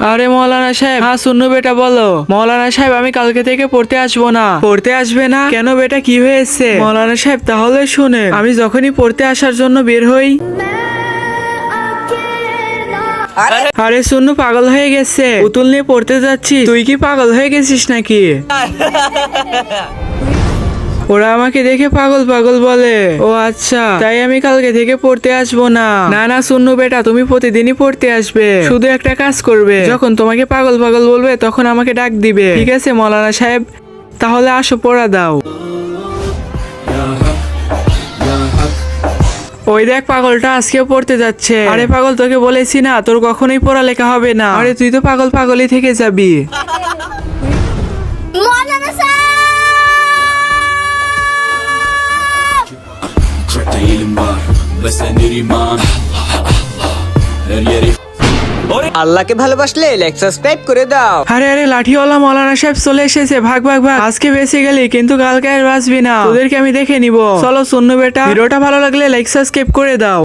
আরে মৌলানা সাহেব, হ্যাঁ সুন্নু বেটা বলো। মৌলানা সাহেব আমি কালকে থেকে পড়তে আসবো না। পড়তে আসবে না কেন বেটা, কি হয়েছে? মৌলানা সাহেব তাহলে শুনেন, আমি যখনই পড়তে আসার জন্য বের হই, আরে সুন্নু পাগল হয়ে গেছে, পুতুল নিয়ে পড়তে যাচ্ছি, তুই কি পাগল হয়ে গেছিস নাকি? ওরা আমাকে দেখে পাগল পাগল বলে। ও আচ্ছা, তাই আমি কালকে থেকে পড়তে আসবো না। না না সুন্নু বেটা, তুমি প্রতিদিনই পড়তে আসবে। শুধু একটা কাজ করবে, যখন তোমাকে পাগল পাগল বলবে তখন আমাকে ডাক দিবে, ঠিক আছে মৌলানা সাহেব? তাহলে আসো পড়া দাও। ওই দেখ পাগলটা আজকেও পড়তে যাচ্ছে। আরে পাগল, তোকে বলেছি না তোর কখনোই পড়ালেখা হবে না। আরে তুই তো পাগল পাগলই থেকে যাবি। মৌলানা সাহেব! Çok da elim var beslenir iman Her yeri আল্লাহকে ভালোবাসলে লাইক সাবস্ক্রাইব করে দাও। আরে আরে লাঠিওয়ালা মৌলানা সাহেব চলে এসেছে, ভাগ ভাগ ভাগ। আজকে বেঁচে গেলি কিন্তু কালকে আর বাঁচবি না, তোদেরকে আমি দেখে নিব। চলো সুন্নু বেটা, ভিডিওটা ভালো লাগলে লাইক সাবস্ক্রাইব করে দাও।